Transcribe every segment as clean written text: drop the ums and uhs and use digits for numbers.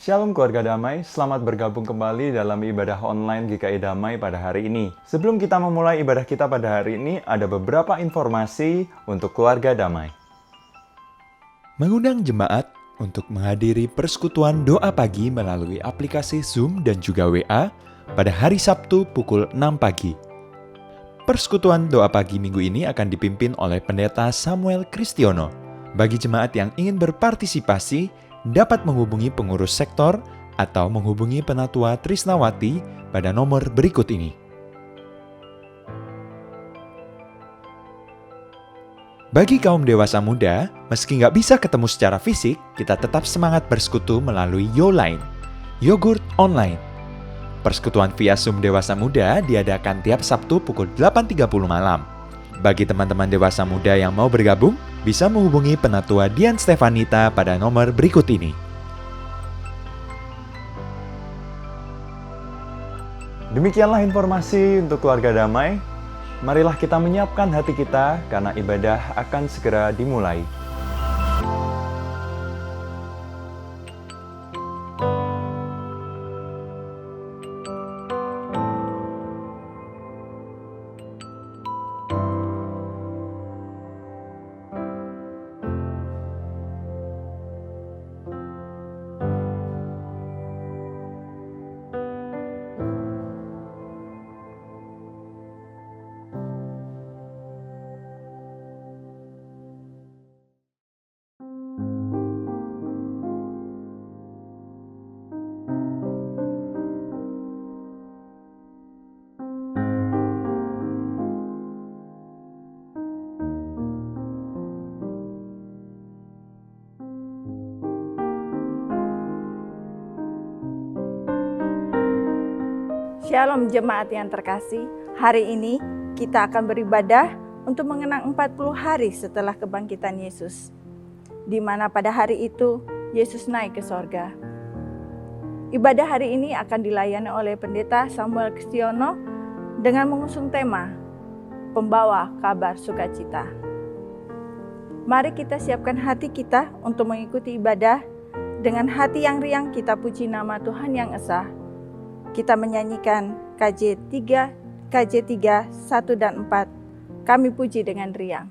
Shalom keluarga damai, selamat bergabung kembali dalam ibadah online GKI Damai pada hari ini. Sebelum kita memulai ibadah kita pada hari ini, ada beberapa informasi untuk keluarga damai. Mengundang jemaat untuk menghadiri persekutuan doa pagi melalui aplikasi Zoom dan juga WA pada hari Sabtu pukul 6 pagi. Persekutuan doa pagi minggu ini akan dipimpin oleh Pendeta Samuel Kristiono. Bagi jemaat yang ingin berpartisipasi, dapat menghubungi pengurus sektor atau menghubungi Penatua Trisnawati pada nomor berikut ini. Bagi kaum dewasa muda, meski nggak bisa ketemu secara fisik, kita tetap semangat bersekutu melalui YoLine, Yogurt Online. Persekutuan via Zoom dewasa muda diadakan tiap Sabtu pukul 8.30 malam. Bagi teman-teman dewasa muda yang mau bergabung, bisa menghubungi Penatua Dian Stefanita pada nomor berikut ini. Demikianlah informasi untuk keluarga damai. Marilah kita menyiapkan hati kita karena ibadah akan segera dimulai. Shalom jemaat yang terkasih, hari ini kita akan beribadah untuk mengenang 40 hari setelah kebangkitan Yesus, di mana pada hari itu Yesus naik ke sorga. Ibadah hari ini akan dilayani oleh Pendeta Samuel Kristiono dengan mengusung tema Pembawa Kabar Sukacita. Mari kita siapkan hati kita untuk mengikuti ibadah. Dengan hati yang riang kita puji nama Tuhan yang esa. Kita menyanyikan KJ 1 dan 4. Kami puji dengan riang.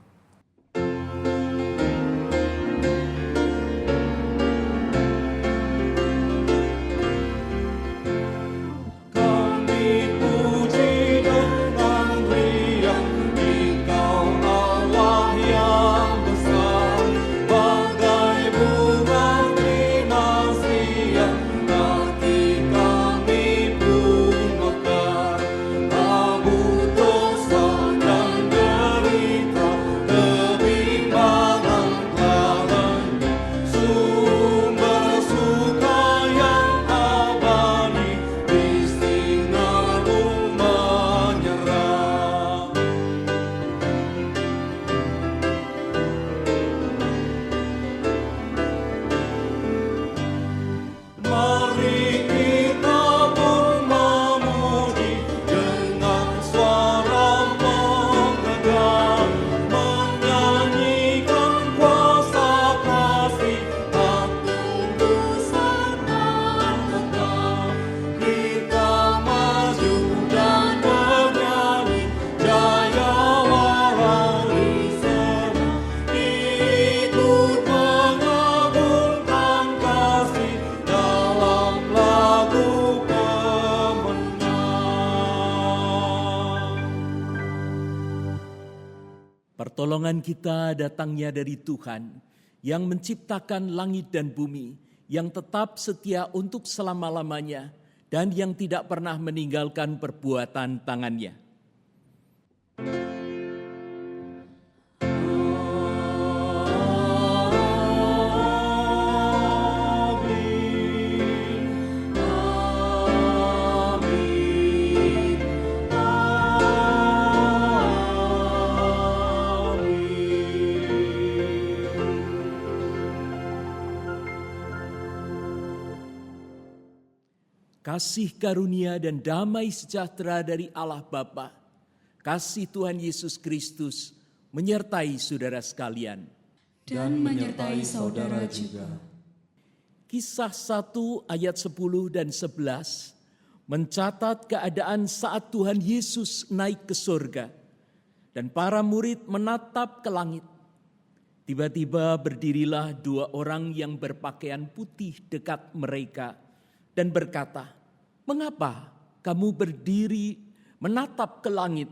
Pertolongan kita datangnya dari Tuhan yang menciptakan langit dan bumi, yang tetap setia untuk selama-lamanya dan yang tidak pernah meninggalkan perbuatan tangannya. Kasih karunia dan damai sejahtera dari Allah Bapa, kasih Tuhan Yesus Kristus menyertai saudara sekalian. Dan menyertai saudara juga. Kisah 1 ayat 10 dan 11 mencatat keadaan saat Tuhan Yesus naik ke surga dan para murid menatap ke langit. Tiba-tiba berdirilah 2 orang yang berpakaian putih dekat mereka dan berkata, "Mengapa kamu berdiri menatap ke langit?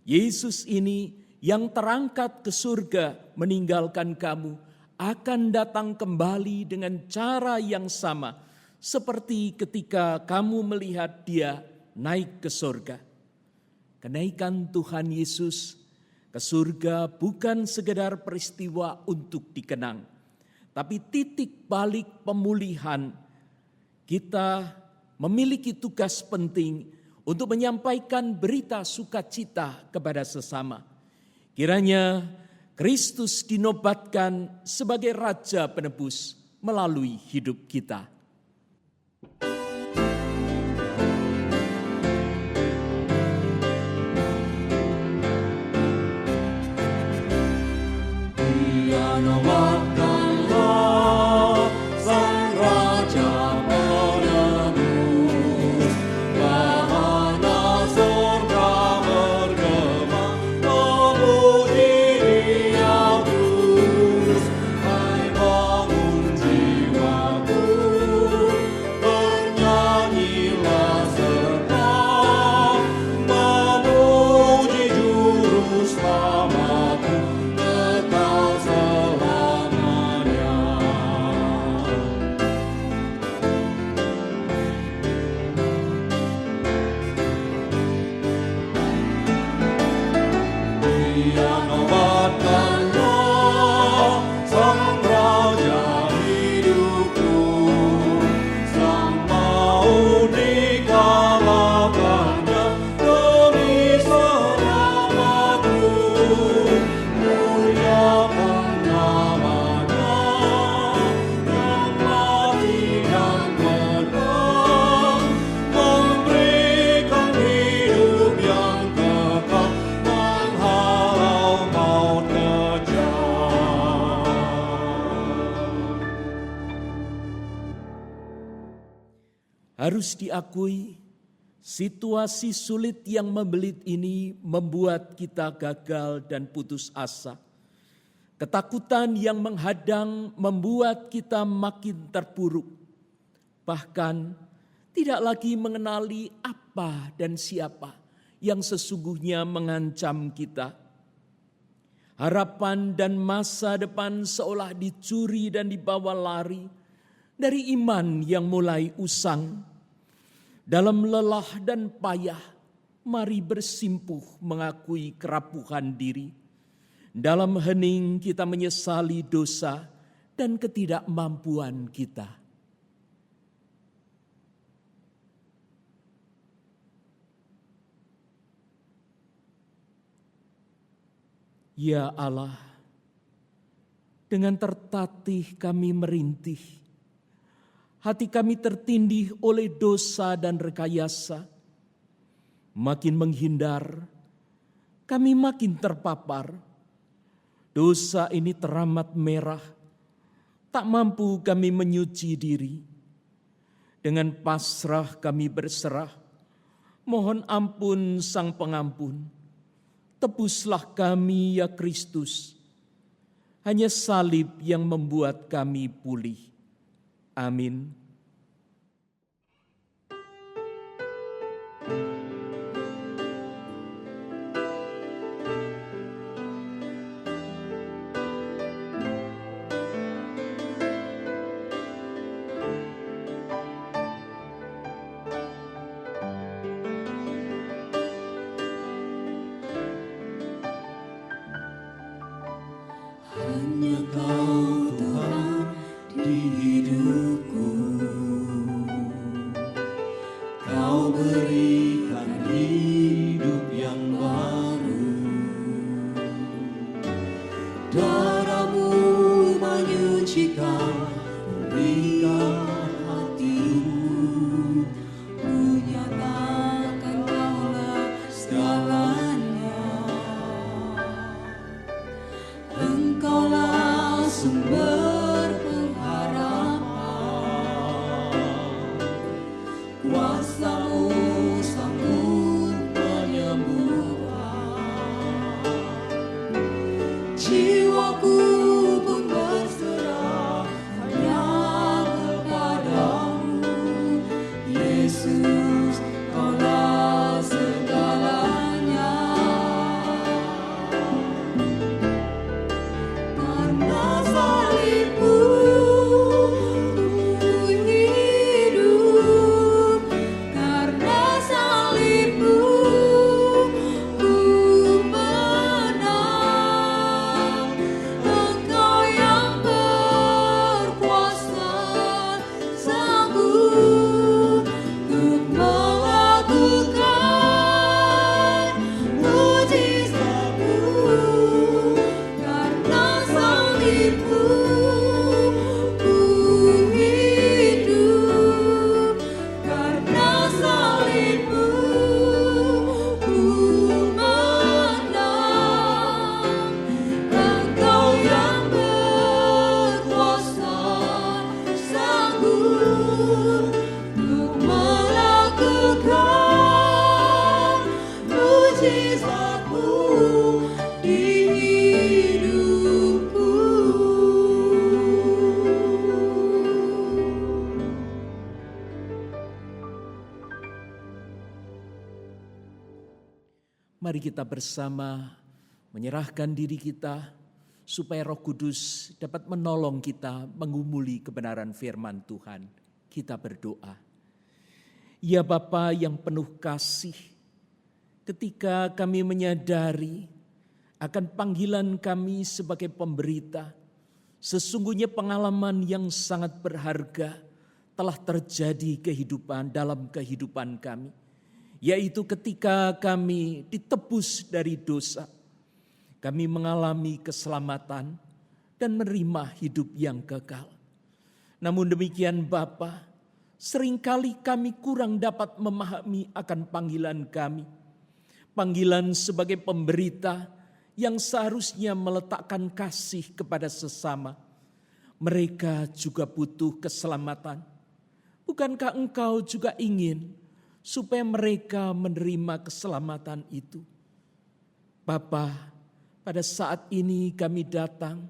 Yesus ini yang terangkat ke surga meninggalkan kamu akan datang kembali dengan cara yang sama seperti ketika kamu melihat Dia naik ke surga." Kenaikan Tuhan Yesus ke surga bukan sekedar peristiwa untuk dikenang, tapi titik balik pemulihan. Kita memiliki tugas penting untuk menyampaikan berita sukacita kepada sesama. Kiranya Kristus dinobatkan sebagai Raja Penebus melalui hidup kita. Dia nobatkanlah Sang Raja Penebus, bahana surga bergema, memuji Dia terus. Hai bangun jiwaku, bernyanyilah serta memuji Juru Selamatku kekal selamanya. Dia nobatkanlah Sang Raja hidupku, Sang maut dikalahkannya demi selamatku. Muliakan namanya yang mati dan menang, memberikan hidup yang kekal, menghalau maut kejam. Harus diakui, situasi sulit yang membelit ini membuat kita gagal dan putus asa. Ketakutan yang menghadang membuat kita makin terpuruk. Bahkan tidak lagi mengenali apa dan siapa yang sesungguhnya mengancam kita. Harapan dan masa depan seolah dicuri dan dibawa lari dari iman yang mulai usang. Dalam lelah dan payah, mari bersimpuh mengakui kerapuhan diri. Dalam hening kita menyesali dosa dan ketidakmampuan kita. Ya Allah, dengan tertatih kami merintih. Hati kami tertindih oleh dosa dan rekayasa. Makin menghindar, kami makin terpapar. Dosa ini teramat merah, tak mampu kami menyuci diri. Dengan pasrah kami berserah, mohon ampun Sang Pengampun. Tebuslah kami ya Kristus, hanya salib yang membuat kami pulih. Amin. Hanya Kau Tuhan di hidupku, Kau berikan hidup yang baru. Darah-Mu menyucikan, memberikan hatiku, menyatakan Kaulah segalanya. Engkaulah sumber pengharapan, jiwaku pun berserah hanya kepadamu. Yesus, Kaulah segalanya. Karena salibmu ku hidup, karena salibmu ku menang. Engkau yang berkuasa sanggup untuk melakukan mujizatmu. Karena salibmu ku hidup, karena salibmu ku menang. Engkau yang berkuasa sanggup untuk melakukan mujizatmu di hidupku. Mari kita bersama menyerahkan diri kita supaya Roh Kudus dapat menolong kita mengumuli kebenaran firman Tuhan. Kita berdoa. Ya Bapa yang penuh kasih, ketika kami menyadari akan panggilan kami sebagai pemberita, sesungguhnya pengalaman yang sangat berharga telah terjadi dalam kehidupan kami. Yaitu ketika kami ditebus dari dosa, kami mengalami keselamatan dan menerima hidup yang kekal. Namun demikian Bapa, seringkali kami kurang dapat memahami akan panggilan kami. Panggilan sebagai pemberita yang seharusnya meletakkan kasih kepada sesama. Mereka juga butuh keselamatan. Bukankah Engkau juga ingin supaya mereka menerima keselamatan itu? Bapa, pada saat ini kami datang.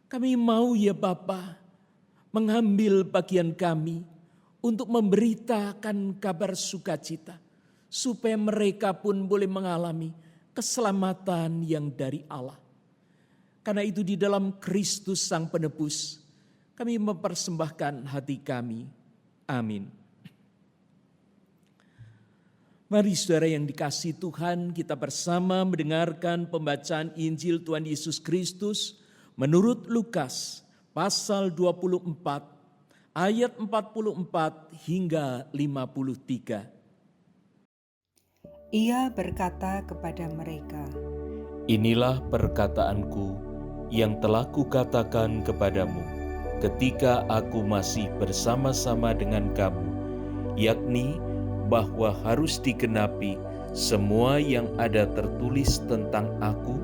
Kami mau ya Bapa mengambil bagian kami untuk memberitakan kabar sukacita, supaya mereka pun boleh mengalami keselamatan yang dari Allah. Karena itu di dalam Kristus Sang Penebus, kami mempersembahkan hati kami. Amin. Mari saudara yang dikasihi Tuhan, kita bersama mendengarkan pembacaan Injil Tuhan Yesus Kristus menurut Lukas pasal 24 ayat 44 hingga 53. Ia berkata kepada mereka, Inilah perkataanku yang telah kukatakan kepadamu ketika aku masih bersama-sama dengan kamu, yakni bahwa harus digenapi semua yang ada tertulis tentang aku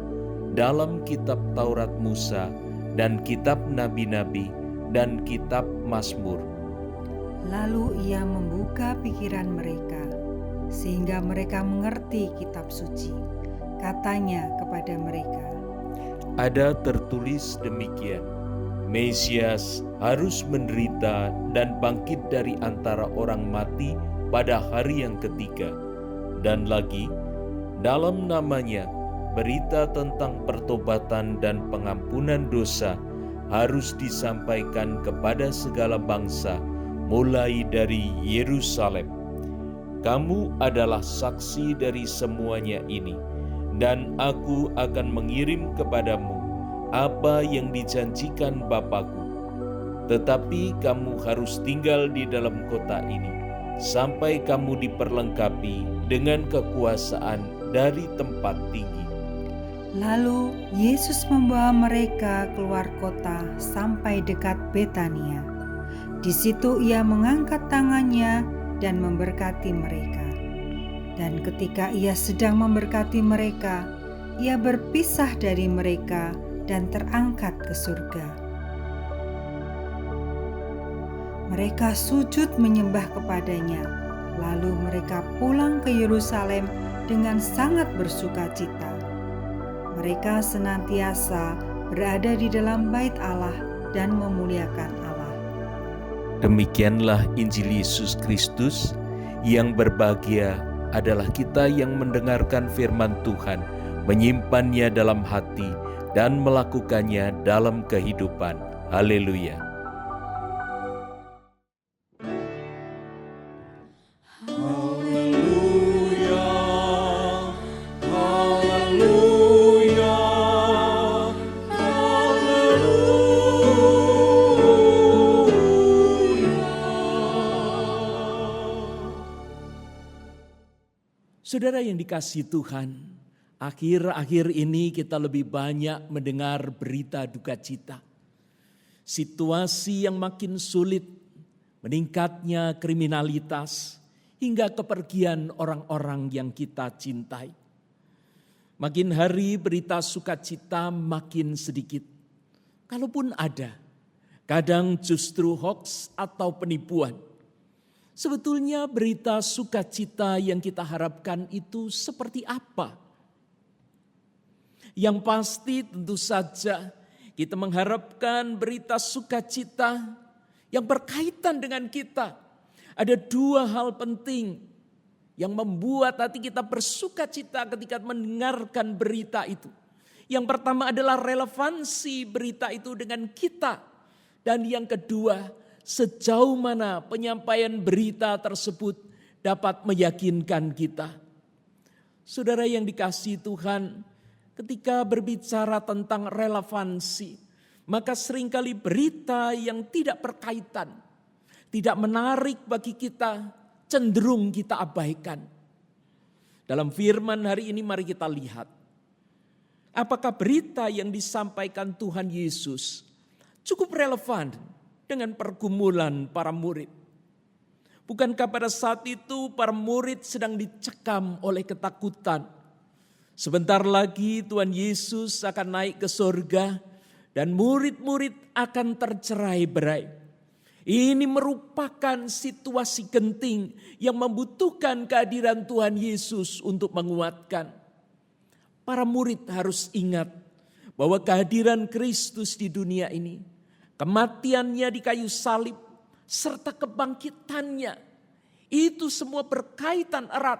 dalam kitab Taurat Musa dan kitab Nabi-Nabi dan kitab Mazmur. lalu ia membuka pikiran mereka, sehingga mereka mengerti kitab suci. Katanya kepada mereka, Ada tertulis demikian, Mesias harus menderita dan bangkit dari antara orang mati pada hari yang ketiga. Dan lagi, dalam namanya berita tentang pertobatan dan pengampunan dosa harus disampaikan kepada segala bangsa, mulai dari Yerusalem. Kamu adalah saksi dari semuanya ini, dan aku akan mengirim kepadamu apa yang dijanjikan Bapa-Ku. Tetapi kamu harus tinggal di dalam kota ini, sampai kamu diperlengkapi dengan kekuasaan dari tempat tinggi. lalu Yesus membawa mereka keluar kota sampai dekat Betania. Di situ ia mengangkat tangannya dan memberkati mereka. Dan ketika ia sedang memberkati mereka, ia berpisah dari mereka dan terangkat ke surga. Mereka sujud menyembah kepadanya, lalu mereka pulang ke Yerusalem dengan sangat bersukacita. Mereka senantiasa berada di dalam bait Allah dan memuliakan Allah. Demikianlah Injil Yesus Kristus. Yang berbahagia adalah kita yang mendengarkan firman Tuhan, menyimpannya dalam hati, dan melakukannya dalam kehidupan. Haleluya. Saudara yang dikasihi Tuhan, akhir-akhir ini kita lebih banyak mendengar berita duka cita. Situasi yang makin sulit, meningkatnya kriminalitas, hingga kepergian orang-orang yang kita cintai. Makin hari berita sukacita makin sedikit. Kalaupun ada, kadang justru hoaks atau penipuan. Sebetulnya berita sukacita yang kita harapkan itu seperti apa? Yang pasti tentu saja kita mengharapkan berita sukacita yang berkaitan dengan kita. Ada dua hal penting yang membuat hati kita bersukacita ketika mendengarkan berita itu. Yang pertama adalah relevansi berita itu dengan kita. Dan yang kedua, sejauh mana penyampaian berita tersebut dapat meyakinkan kita. Saudara yang dikasihi Tuhan, ketika berbicara tentang relevansi, maka seringkali berita yang tidak berkaitan, tidak menarik bagi kita, cenderung kita abaikan. Dalam firman hari ini mari kita lihat, apakah berita yang disampaikan Tuhan Yesus cukup relevan dengan pergumulan para murid. Bukankah pada saat itu para murid sedang dicekam oleh ketakutan? Sebentar lagi Tuhan Yesus akan naik ke surga dan murid-murid akan tercerai-berai. Ini merupakan situasi genting yang membutuhkan kehadiran Tuhan Yesus untuk menguatkan. Para murid harus ingat bahwa kehadiran Kristus di dunia ini, kematiannya di kayu salib, serta kebangkitannya, itu semua berkaitan erat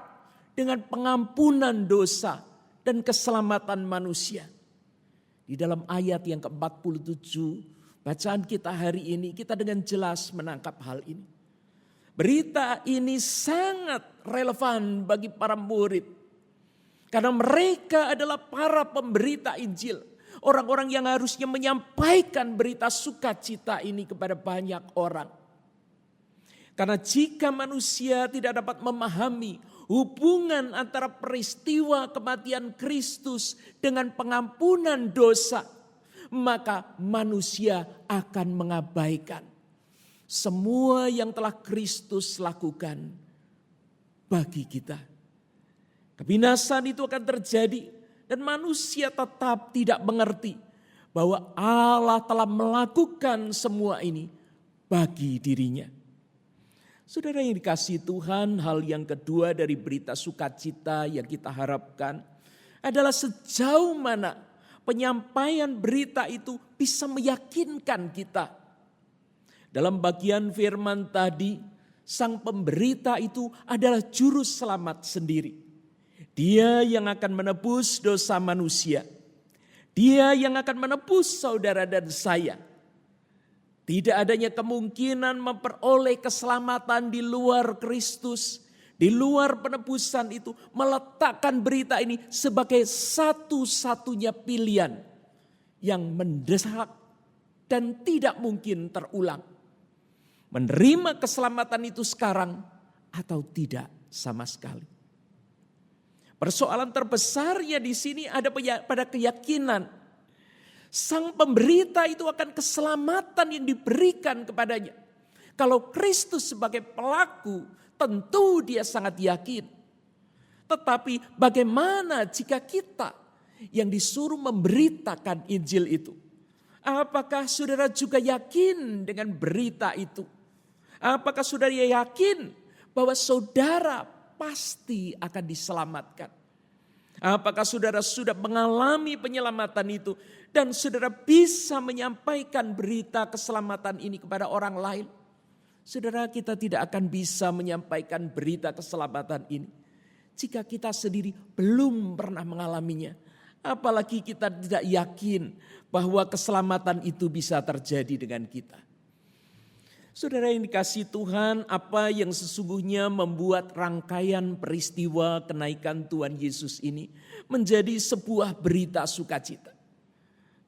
dengan pengampunan dosa dan keselamatan manusia. Di dalam ayat yang ke-47, bacaan kita hari ini, kita dengan jelas menangkap hal ini. Berita ini sangat relevan bagi para murid, karena mereka adalah para pemberita Injil. Orang-orang yang harusnya menyampaikan berita sukacita ini kepada banyak orang. Karena jika manusia tidak dapat memahami hubungan antara peristiwa kematian Kristus dengan pengampunan dosa, maka manusia akan mengabaikan semua yang telah Kristus lakukan bagi kita. Kebinasan itu akan terjadi. Dan manusia tetap tidak mengerti bahwa Allah telah melakukan semua ini bagi dirinya. Saudara yang dikasihi Tuhan, hal yang kedua dari berita sukacita yang kita harapkan adalah sejauh mana penyampaian berita itu bisa meyakinkan kita. Dalam bagian firman tadi, sang pemberita itu adalah juru selamat sendiri. Dia yang akan menebus dosa manusia. Dia yang akan menebus saudara dan saya. Tidak adanya kemungkinan memperoleh keselamatan di luar Kristus, di luar penebusan itu, meletakkan berita ini sebagai satu-satunya pilihan yang mendesak dan tidak mungkin terulang. Menerima keselamatan itu sekarang atau tidak sama sekali. Persoalan terbesarnya di sini ada pada keyakinan sang pemberita itu akan keselamatan yang diberikan kepadanya. Kalau Kristus sebagai pelaku, tentu dia sangat yakin. Tetapi bagaimana jika kita yang disuruh memberitakan Injil itu? Apakah saudara juga yakin dengan berita itu? Apakah saudara yakin bahwa saudara pasti akan diselamatkan? Apakah saudara sudah mengalami penyelamatan itu dan saudara bisa menyampaikan berita keselamatan ini kepada orang lain? Saudara, kita tidak akan bisa menyampaikan berita keselamatan ini jika kita sendiri belum pernah mengalaminya. Apalagi kita tidak yakin bahwa keselamatan itu bisa terjadi dengan kita. Saudara yang dikasihi Tuhan, apa yang sesungguhnya membuat rangkaian peristiwa kenaikan Tuhan Yesus ini menjadi sebuah berita sukacita?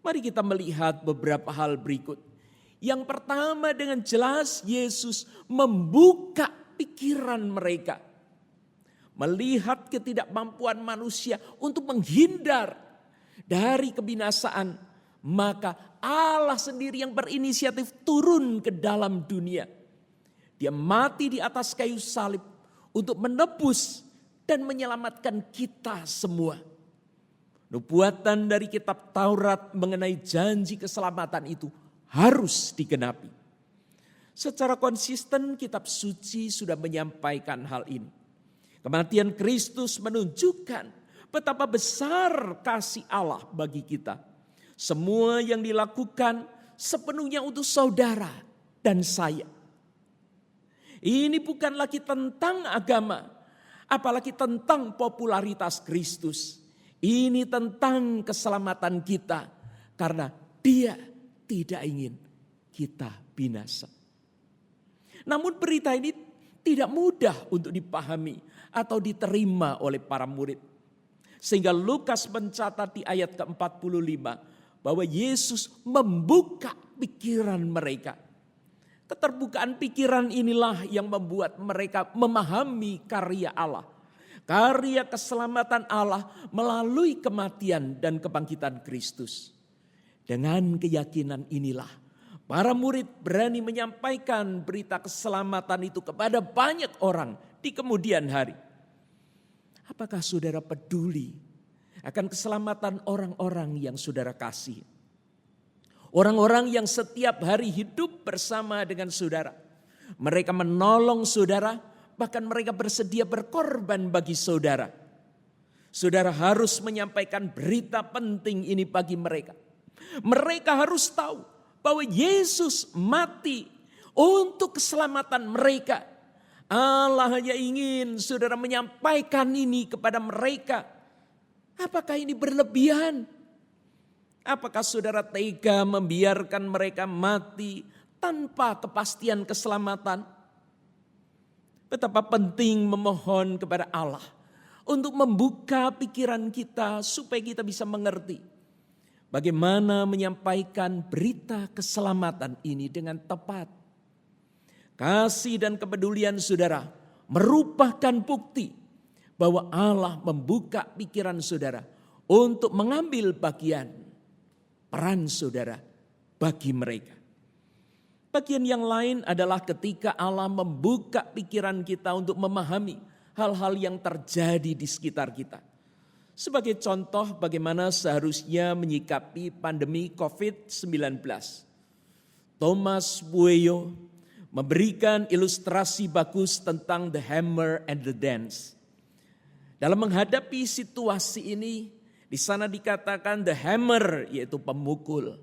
Mari kita melihat beberapa hal berikut. Yang pertama, dengan jelas Yesus membuka pikiran mereka. Melihat ketidakmampuan manusia untuk menghindar dari kebinasaan, maka Allah sendiri yang berinisiatif turun ke dalam dunia. Dia mati di atas kayu salib untuk menebus dan menyelamatkan kita semua. Nubuatan dari kitab Taurat mengenai janji keselamatan itu harus digenapi. Secara konsisten kitab suci sudah menyampaikan hal ini. Kematian Kristus menunjukkan betapa besar kasih Allah bagi kita. Semua yang dilakukan sepenuhnya untuk saudara dan saya. Ini bukan lagi tentang agama, apalagi tentang popularitas Kristus. Ini tentang keselamatan kita karena Dia tidak ingin kita binasa. Namun berita ini tidak mudah untuk dipahami atau diterima oleh para murid. Sehingga Lukas mencatat di ayat ke-45 bahwa Yesus membuka pikiran mereka. Keterbukaan pikiran inilah yang membuat mereka memahami karya Allah. Karya keselamatan Allah melalui kematian dan kebangkitan Kristus. Dengan keyakinan inilah para murid berani menyampaikan berita keselamatan itu kepada banyak orang di kemudian hari. Apakah saudara peduli akan keselamatan orang-orang yang saudara kasih? Orang-orang yang setiap hari hidup bersama dengan saudara. Mereka menolong saudara, bahkan mereka bersedia berkorban bagi saudara. Saudara harus menyampaikan berita penting ini bagi mereka. Mereka harus tahu bahwa Yesus mati untuk keselamatan mereka. Allah hanya ingin saudara menyampaikan ini kepada mereka. Apakah ini berlebihan? Apakah saudara tega membiarkan mereka mati tanpa kepastian keselamatan? Betapa penting memohon kepada Allah untuk membuka pikiran kita supaya kita bisa mengerti bagaimana menyampaikan berita keselamatan ini dengan tepat. Kasih dan kepedulian saudara merupakan bukti bahwa Allah membuka pikiran saudara untuk mengambil bagian peran saudara bagi mereka. Bagian yang lain adalah ketika Allah membuka pikiran kita untuk memahami hal-hal yang terjadi di sekitar kita. Sebagai contoh bagaimana seharusnya menyikapi pandemi COVID-19. Thomas Bueyo memberikan ilustrasi bagus tentang the hammer and the dance. Dalam menghadapi situasi ini, di sana dikatakan the hammer yaitu pemukul.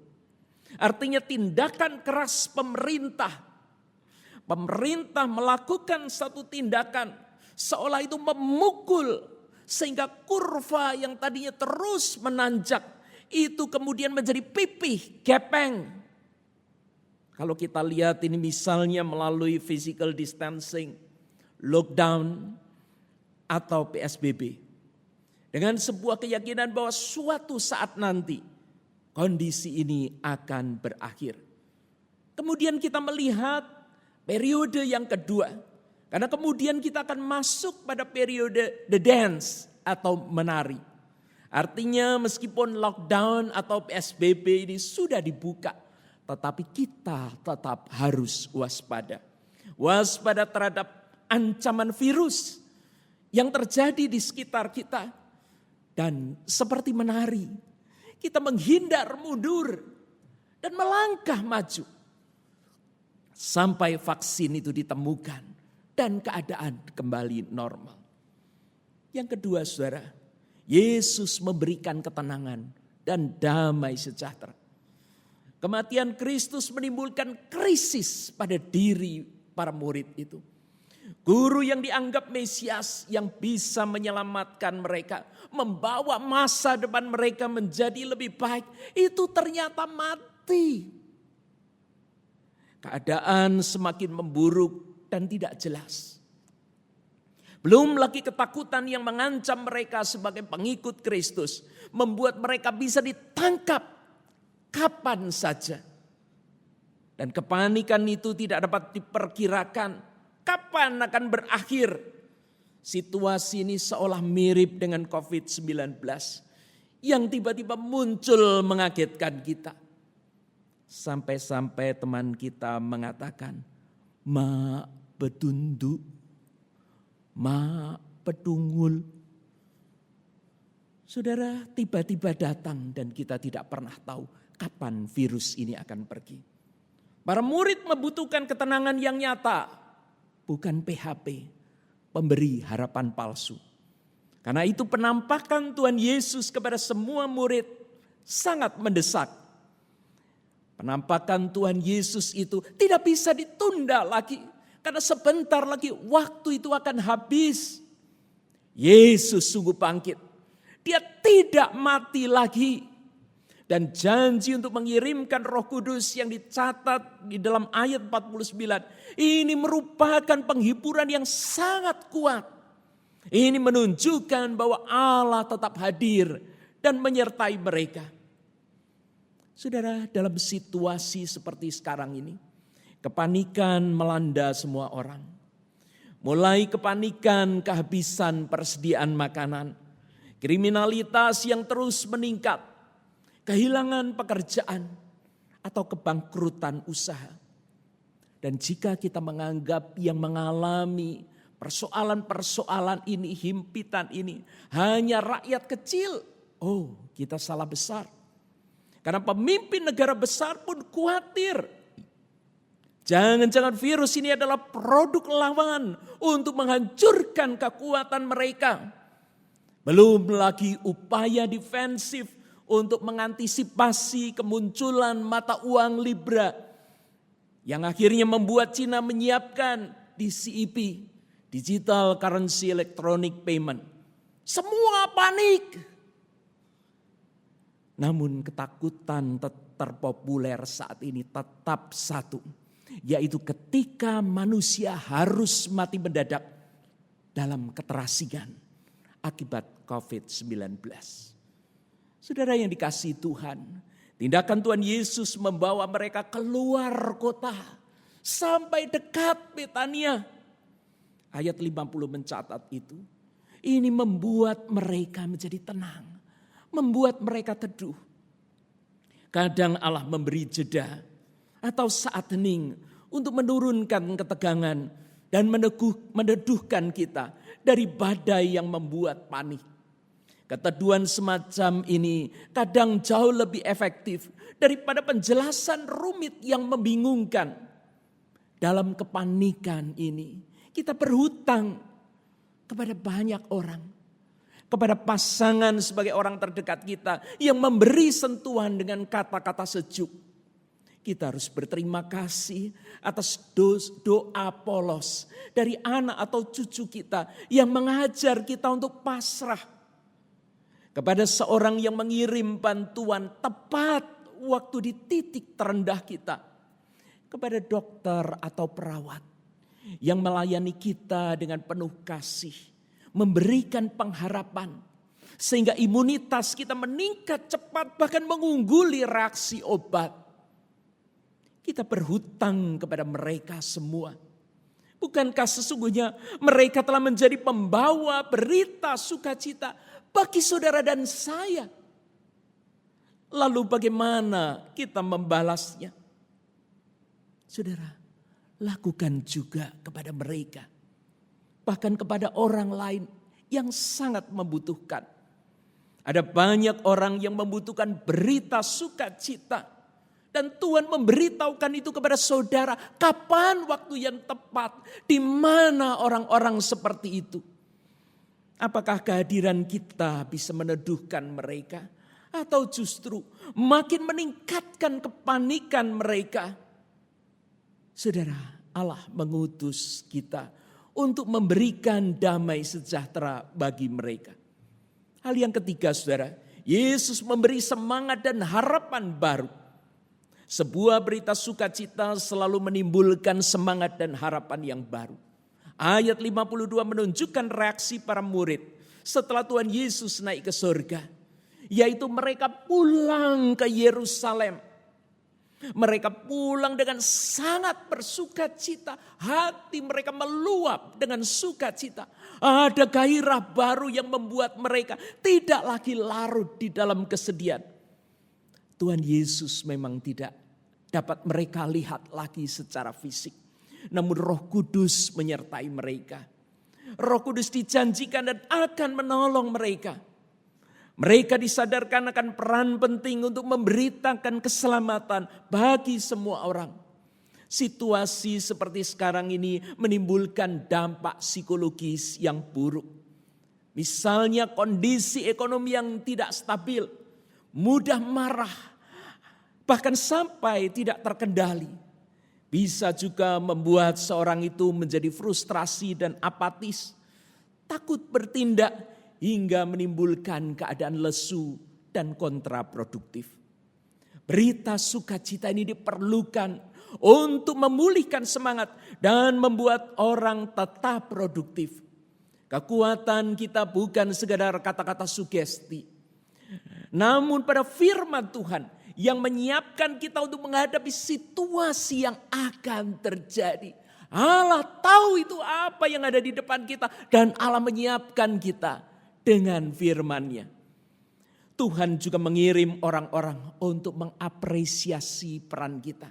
Artinya tindakan keras pemerintah. Pemerintah melakukan satu tindakan seolah itu memukul sehingga kurva yang tadinya terus menanjak itu kemudian menjadi pipih, gepeng. Kalau kita lihat ini misalnya melalui physical distancing, lockdown, atau PSBB. Dengan sebuah keyakinan bahwa suatu saat nanti kondisi ini akan berakhir. Kemudian kita melihat periode yang kedua. Karena kemudian kita akan masuk pada periode the dance atau menari. Artinya meskipun lockdown atau PSBB ini sudah dibuka, tetapi kita tetap harus waspada. Waspada terhadap ancaman virus yang terjadi di sekitar kita. Dan seperti menari, kita menghindar mundur dan melangkah maju. Sampai vaksin itu ditemukan dan keadaan kembali normal. Yang kedua saudara, Yesus memberikan ketenangan dan damai sejahtera. Kematian Kristus menimbulkan krisis pada diri para murid itu. Guru yang dianggap Mesias yang bisa menyelamatkan mereka, membawa masa depan mereka menjadi lebih baik, itu ternyata mati. Keadaan semakin memburuk dan tidak jelas. Belum lagi ketakutan yang mengancam mereka sebagai pengikut Kristus, membuat mereka bisa ditangkap kapan saja. Dan kepanikan itu tidak dapat diperkirakan kapan akan berakhir. Situasi ini seolah mirip dengan COVID-19 yang tiba-tiba muncul mengagetkan kita. Sampai-sampai teman kita mengatakan, "Ma bedundu, ma pedungul." Saudara, tiba-tiba datang dan kita tidak pernah tahu kapan virus ini akan pergi. Para murid membutuhkan ketenangan yang nyata, bukan PHP, pemberi harapan palsu. Karena itu penampakan Tuhan Yesus kepada semua murid sangat mendesak. Penampakan Tuhan Yesus itu tidak bisa ditunda lagi. Karena sebentar lagi waktu itu akan habis. Yesus sungguh bangkit. Dia tidak mati lagi. Dan janji untuk mengirimkan Roh Kudus yang dicatat di dalam ayat 49. Ini merupakan penghiburan yang sangat kuat. Ini menunjukkan bahwa Allah tetap hadir dan menyertai mereka. Saudara, dalam situasi seperti sekarang ini, kepanikan melanda semua orang. Mulai kepanikan kehabisan persediaan makanan, kriminalitas yang terus meningkat, kehilangan pekerjaan, atau kebangkrutan usaha. Dan jika kita menganggap yang mengalami persoalan-persoalan ini, himpitan ini, hanya rakyat kecil, kita salah besar. Karena pemimpin negara besar pun khawatir. Jangan-jangan virus ini adalah produk lawan untuk menghancurkan kekuatan mereka. Belum lagi upaya defensif untuk mengantisipasi kemunculan mata uang Libra yang akhirnya membuat Cina menyiapkan DCEP, Digital Currency Electronic Payment. Semua panik. Namun ketakutan terpopuler saat ini tetap satu, yaitu ketika manusia harus mati mendadak dalam keterasingan akibat COVID-19. Saudara yang dikasihi Tuhan, tindakan Tuhan Yesus membawa mereka keluar kota sampai dekat Betania. Ayat 50 mencatat itu. Ini membuat mereka menjadi tenang, membuat mereka teduh. Kadang Allah memberi jeda atau saat hening untuk menurunkan ketegangan dan meneduhkan kita dari badai yang membuat panik. Keteduhan semacam ini kadang jauh lebih efektif daripada penjelasan rumit yang membingungkan. Dalam kepanikan ini kita berhutang kepada banyak orang. Kepada pasangan sebagai orang terdekat kita yang memberi sentuhan dengan kata-kata sejuk. Kita harus berterima kasih atas doa polos dari anak atau cucu kita yang mengajar kita untuk pasrah. Kepada seorang yang mengirim bantuan tepat waktu di titik terendah kita. Kepada dokter atau perawat yang melayani kita dengan penuh kasih. Memberikan pengharapan. Sehingga imunitas kita meningkat cepat bahkan mengungguli reaksi obat. Kita berhutang kepada mereka semua. Bukankah sesungguhnya mereka telah menjadi pembawa berita sukacita bagi saudara dan saya? Lalu bagaimana kita membalasnya? Saudara, lakukan juga kepada mereka. Bahkan kepada orang lain yang sangat membutuhkan. Ada banyak orang yang membutuhkan berita sukacita. Dan Tuhan memberitahukan itu kepada saudara. Kapan waktu yang tepat? Di mana orang-orang seperti itu? Apakah kehadiran kita bisa meneduhkan mereka? Atau justru makin meningkatkan kepanikan mereka? Saudara, Allah mengutus kita untuk memberikan damai sejahtera bagi mereka. Hal yang ketiga, saudara, Yesus memberi semangat dan harapan baru. Sebuah berita sukacita selalu menimbulkan semangat dan harapan yang baru. Ayat 52 menunjukkan reaksi para murid setelah Tuhan Yesus naik ke surga. Yaitu mereka pulang ke Yerusalem. Mereka pulang dengan sangat bersukacita. Hati mereka meluap dengan sukacita. Ada gairah baru yang membuat mereka tidak lagi larut di dalam kesedihan. Tuhan Yesus memang tidak dapat mereka lihat lagi secara fisik. Namun Roh Kudus menyertai mereka. Roh Kudus dijanjikan dan akan menolong mereka. Mereka disadarkan akan peran penting untuk memberitakan keselamatan bagi semua orang. Situasi seperti sekarang ini menimbulkan dampak psikologis yang buruk. Misalnya kondisi ekonomi yang tidak stabil, mudah marah, bahkan sampai tidak terkendali. Bisa juga membuat seorang itu menjadi frustrasi dan apatis, takut bertindak hingga menimbulkan keadaan lesu dan kontraproduktif. Berita sukacita ini diperlukan untuk memulihkan semangat dan membuat orang tetap produktif. Kekuatan kita bukan sekedar kata-kata sugesti, namun pada firman Tuhan yang menyiapkan kita untuk menghadapi situasi yang akan terjadi. Allah tahu itu apa yang ada di depan kita dan Allah menyiapkan kita dengan firman-Nya. Tuhan juga mengirim orang-orang untuk mengapresiasi peran kita.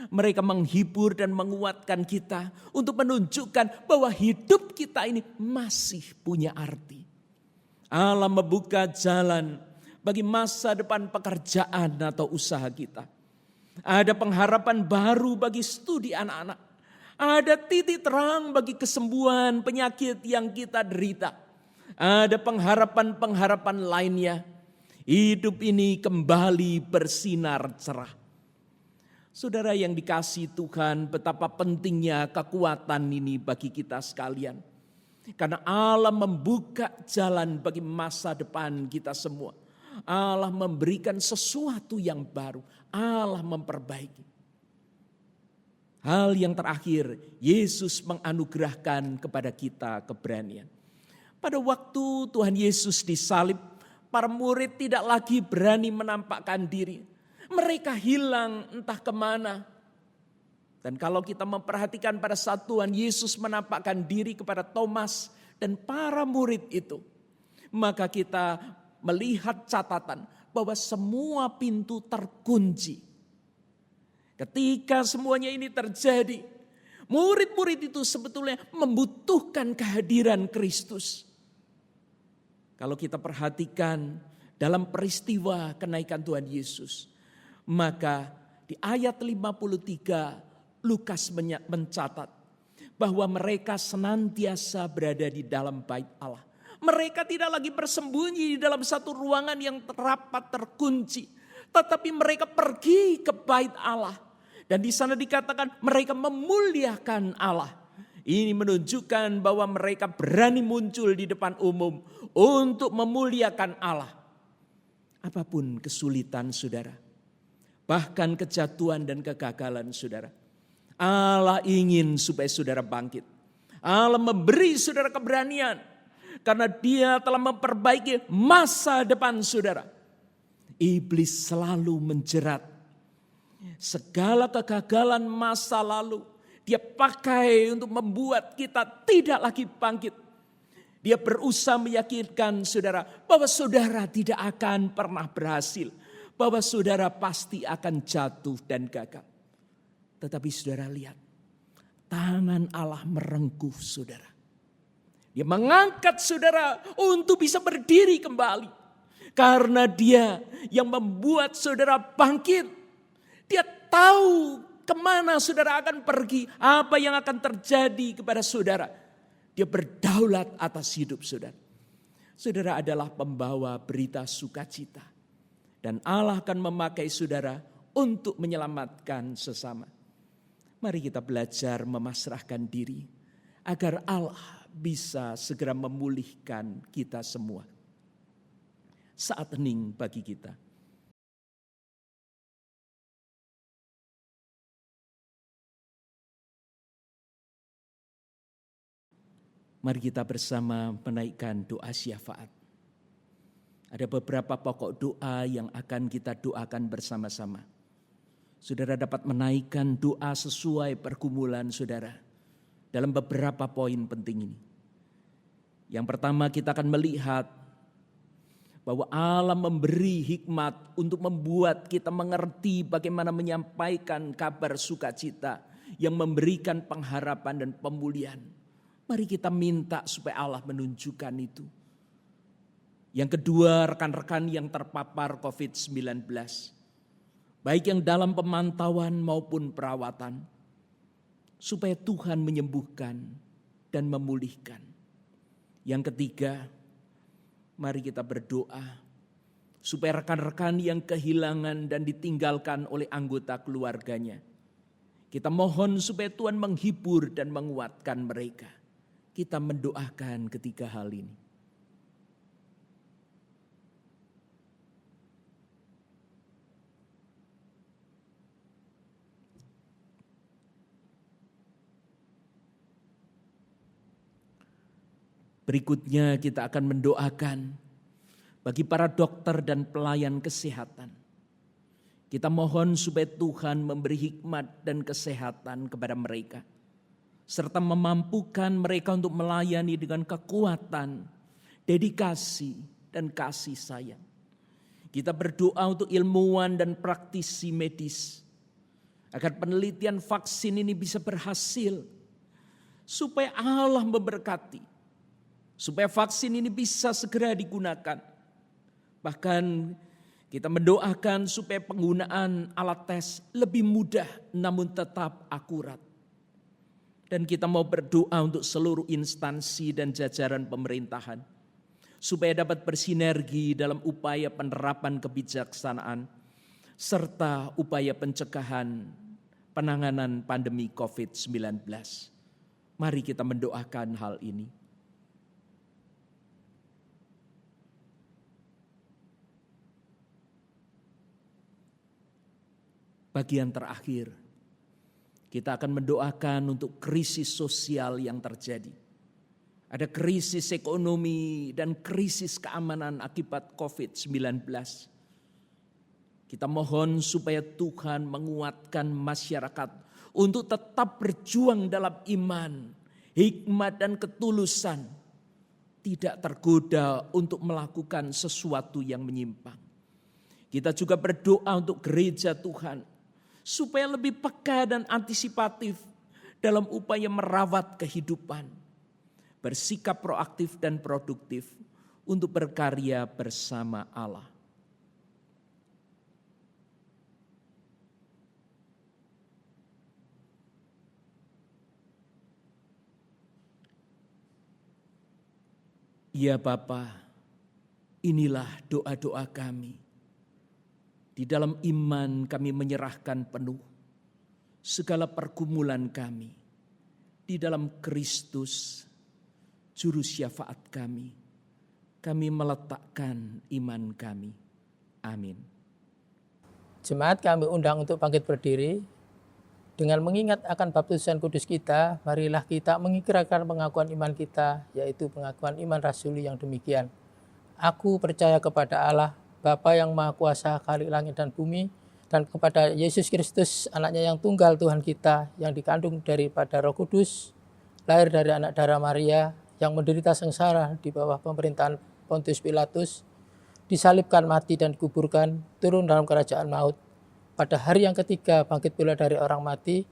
Mereka menghibur dan menguatkan kita untuk menunjukkan bahwa hidup kita ini masih punya arti. Allah membuka jalan bagi masa depan pekerjaan atau usaha kita. Ada pengharapan baru bagi studi anak-anak. Ada titik terang bagi kesembuhan penyakit yang kita derita. Ada pengharapan-pengharapan lainnya. Hidup ini kembali bersinar cerah. Saudara yang dikasihi Tuhan, betapa pentingnya kekuatan ini bagi kita sekalian. Karena Allah membuka jalan bagi masa depan kita semua. Allah memberikan sesuatu yang baru. Allah memperbaiki. Hal yang terakhir, Yesus menganugerahkan kepada kita keberanian. Pada waktu Tuhan Yesus disalib, para murid tidak lagi berani menampakkan diri. Mereka hilang entah kemana. Dan kalau kita memperhatikan pada saat Tuhan Yesus menampakkan diri kepada Thomas dan para murid itu, maka kita melihat catatan bahwa semua pintu terkunci. Ketika semuanya ini terjadi, murid-murid itu sebetulnya membutuhkan kehadiran Kristus. Kalau kita perhatikan dalam peristiwa kenaikan Tuhan Yesus, maka di ayat 53 Lukas mencatat bahwa mereka senantiasa berada di dalam bait Allah. Mereka tidak lagi bersembunyi di dalam satu ruangan yang rapat terkunci. Tetapi mereka pergi ke bait Allah. Dan di sana dikatakan mereka memuliakan Allah. Ini menunjukkan bahwa mereka berani muncul di depan umum untuk memuliakan Allah. Apapun kesulitan saudara, bahkan kejatuhan dan kegagalan saudara, Allah ingin supaya saudara bangkit. Allah memberi saudara keberanian. Karena Dia telah memperbaiki masa depan saudara. Iblis selalu menjerat segala kegagalan masa lalu. Dia pakai untuk membuat kita tidak lagi bangkit. Dia berusaha meyakinkan saudara bahwa saudara tidak akan pernah berhasil. Bahwa saudara pasti akan jatuh dan gagal. Tetapi saudara lihat, tangan Allah merengkuh saudara. Dia mengangkat saudara untuk bisa berdiri kembali. Karena Dia yang membuat saudara bangkit. Dia tahu kemana saudara akan pergi. Apa yang akan terjadi kepada saudara. Dia berdaulat atas hidup saudara. Saudara adalah pembawa berita sukacita. Dan Allah akan memakai saudara untuk menyelamatkan sesama. Mari kita belajar memasrahkan diri agar Allah bisa segera memulihkan kita semua. Saat hening bagi kita. Mari kita bersama menaikkan doa syafaat. Ada beberapa pokok doa yang akan kita doakan bersama-sama. Saudara dapat menaikkan doa sesuai pergumulan saudara dalam beberapa poin penting ini. Yang pertama, kita akan melihat bahwa Allah memberi hikmat untuk membuat kita mengerti bagaimana menyampaikan kabar sukacita yang memberikan pengharapan dan pemulihan. Mari kita minta supaya Allah menunjukkan itu. Yang kedua, rekan-rekan yang terpapar COVID-19, baik yang dalam pemantauan maupun perawatan, supaya Tuhan menyembuhkan dan memulihkan. Yang ketiga, mari kita berdoa supaya rekan-rekan yang kehilangan dan ditinggalkan oleh anggota keluarganya, kita mohon supaya Tuhan menghibur dan menguatkan mereka. Kita mendoakan ketiga hal ini. Berikutnya kita akan mendoakan bagi para dokter dan pelayan kesehatan. Kita mohon supaya Tuhan memberi hikmat dan kesehatan kepada mereka, serta memampukan mereka untuk melayani dengan kekuatan, dedikasi, dan kasih sayang. Kita berdoa untuk ilmuwan dan praktisi medis, agar penelitian vaksin ini bisa berhasil, supaya Allah memberkati, supaya vaksin ini bisa segera digunakan. Bahkan kita mendoakan supaya penggunaan alat tes lebih mudah namun tetap akurat. Dan kita mau berdoa untuk seluruh instansi dan jajaran pemerintahan, supaya dapat bersinergi dalam upaya penerapan kebijaksanaan, serta upaya pencegahan penanganan pandemi COVID-19. Mari kita mendoakan hal ini. Bagian terakhir, kita akan mendoakan untuk krisis sosial yang terjadi. Ada krisis ekonomi dan krisis keamanan akibat COVID-19. Kita mohon supaya Tuhan menguatkan masyarakat untuk tetap berjuang dalam iman, hikmat dan ketulusan. Tidak tergoda untuk melakukan sesuatu yang menyimpang. Kita juga berdoa untuk gereja Tuhan, supaya lebih peka dan antisipatif dalam upaya merawat kehidupan, bersikap proaktif dan produktif untuk berkarya bersama Allah. Ya Bapa, inilah doa-doa kami. Di dalam iman kami menyerahkan penuh segala pergumulan kami. Di dalam Kristus, Juru Syafaat kami, kami meletakkan iman kami. Amin. Jemaat kami undang untuk bangkit berdiri. Dengan mengingat akan baptisan kudus kita, marilah kita mengikirkan pengakuan iman kita, yaitu pengakuan iman rasuli yang demikian. Aku percaya kepada Allah, Bapa yang Maha Kuasa, Khalik langit dan bumi, dan kepada Yesus Kristus, anaknya yang tunggal Tuhan kita, yang dikandung daripada Roh Kudus, lahir dari anak darah Maria, yang menderita sengsara di bawah pemerintahan Pontius Pilatus, disalibkan, mati dan dikuburkan, turun dalam kerajaan maut. Pada hari yang ketiga bangkit pula dari orang mati,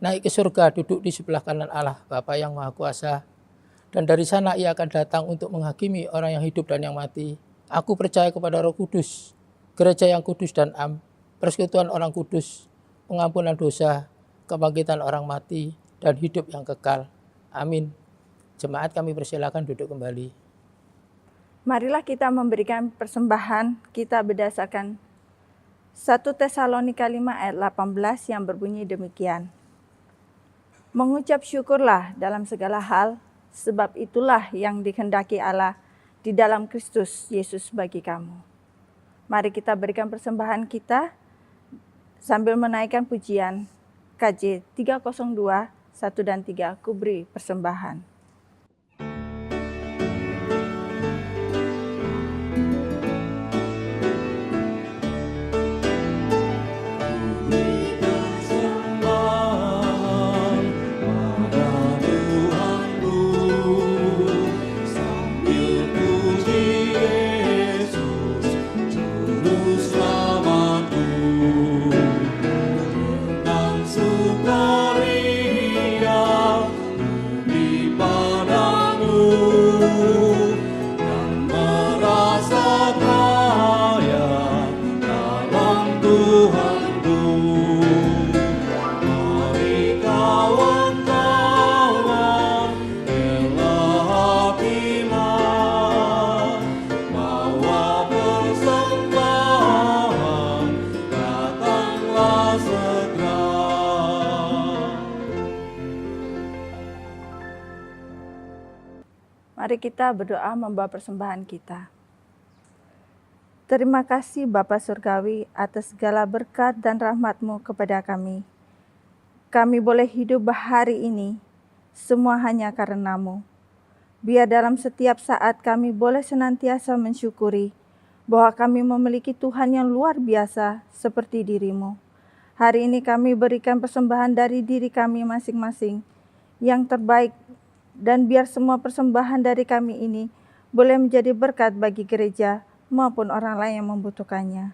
naik ke surga, duduk di sebelah kanan Allah, Bapa yang Maha Kuasa. Dan dari sana ia akan datang untuk menghakimi orang yang hidup dan yang mati. Aku percaya kepada Roh Kudus, gereja yang kudus dan persekutuan orang kudus, pengampunan dosa, kebangkitan orang mati, dan hidup yang kekal. Amin. Jemaat kami persilakan duduk kembali. Marilah kita memberikan persembahan kita berdasarkan 1 Tesalonika 5 ayat 18 yang berbunyi demikian. Mengucap syukurlah dalam segala hal, sebab itulah yang dikehendaki Allah di dalam Kristus Yesus bagi kamu. Mari kita berikan persembahan kita sambil menaikkan pujian KJ 302, 1 dan 3, Ku beri persembahan. Mari kita berdoa membawa persembahan kita. Terima kasih Bapa Surgawi atas segala berkat dan rahmat-Mu kepada kami. Kami boleh hidup hari ini, semua hanya karena-Mu. Biar dalam setiap saat kami boleh senantiasa mensyukuri bahwa kami memiliki Tuhan yang luar biasa seperti diri-Mu. Hari ini kami berikan persembahan dari diri kami masing-masing yang terbaik, dan biar semua persembahan dari kami ini boleh menjadi berkat bagi gereja maupun orang lain yang membutuhkannya.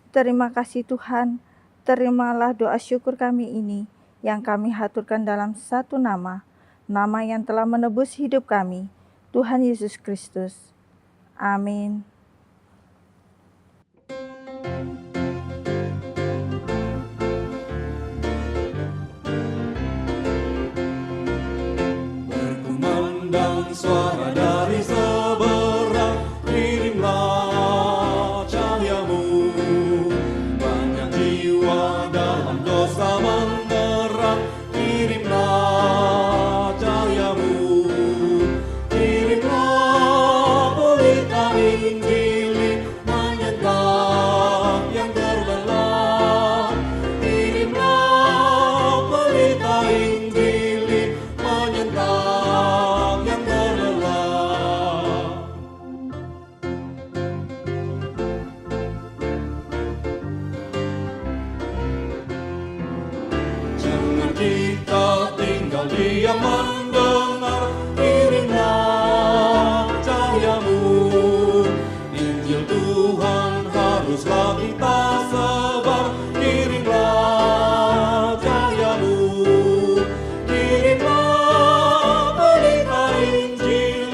Terima kasih Tuhan, terimalah doa syukur kami ini yang kami haturkan dalam satu nama yang telah menebus hidup kami, Tuhan Yesus Kristus. Amin. Suara dari seberang, kirimlah cahayamu. Banyak jiwa dalam dosa menerang, kirimlah cahayamu. Kirimlah pelita Injil menyentang yang terbelah. Kirimlah pelita Injil menyentang yang kita tinggal diam mendengar, kirimlah cahayamu. Injil Tuhan haruslah kita sebar, kirimlah cahayamu. Kirimlah pelita Injil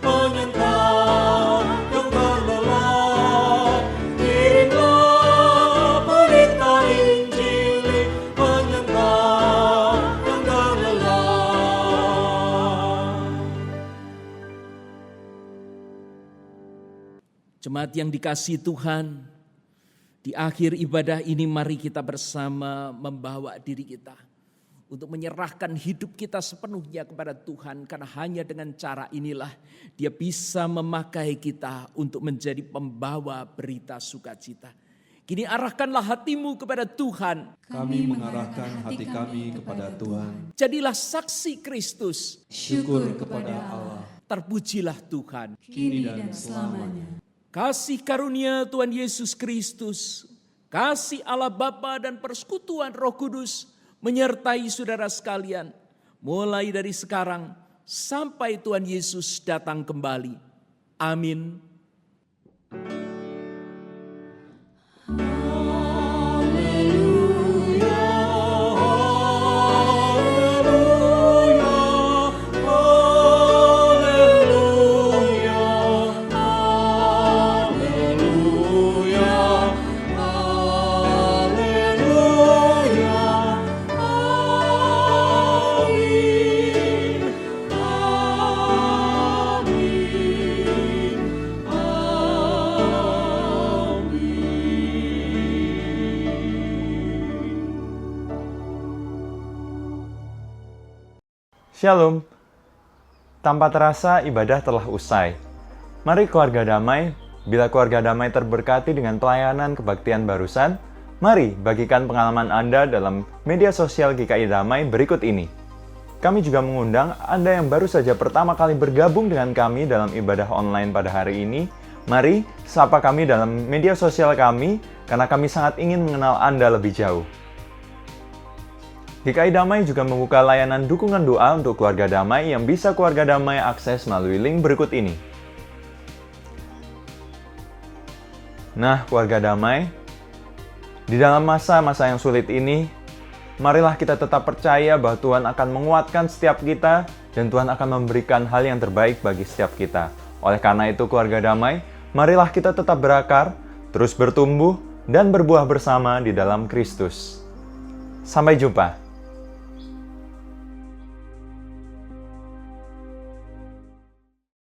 menyentang yang terlelah. Kirimlah pelita Injil menyentang yang terlelah. Jemaat yang dikasihi Tuhan, di akhir ibadah ini mari kita bersama membawa diri kita untuk menyerahkan hidup kita sepenuhnya kepada Tuhan, karena hanya dengan cara inilah Dia bisa memakai kita untuk menjadi pembawa berita sukacita. Kini arahkanlah hatimu kepada Tuhan. Kami mengarahkan hati kami kepada Tuhan. Jadilah saksi Kristus. Syukur kepada Allah. Terpujilah Tuhan. Kini dan selamanya. Kasih karunia Tuhan Yesus Kristus, kasih Allah Bapa dan persekutuan Roh Kudus menyertai saudara sekalian, mulai dari sekarang sampai Tuhan Yesus datang kembali. Amin. Shalom. Tanpa terasa ibadah telah usai. Mari keluarga damai, bila keluarga damai terberkati dengan pelayanan kebaktian barusan, mari bagikan pengalaman Anda dalam media sosial GKI Damai berikut ini. Kami juga mengundang Anda yang baru saja pertama kali bergabung dengan kami dalam ibadah online pada hari ini. Mari sapa kami dalam media sosial kami, karena kami sangat ingin mengenal Anda lebih jauh. GKI Damai juga membuka layanan dukungan doa untuk keluarga damai yang bisa keluarga damai akses melalui link berikut ini. Nah, keluarga damai, di dalam masa-masa yang sulit ini, marilah kita tetap percaya bahwa Tuhan akan menguatkan setiap kita dan Tuhan akan memberikan hal yang terbaik bagi setiap kita. Oleh karena itu, keluarga damai, marilah kita tetap berakar, terus bertumbuh, dan berbuah bersama di dalam Kristus. Sampai jumpa.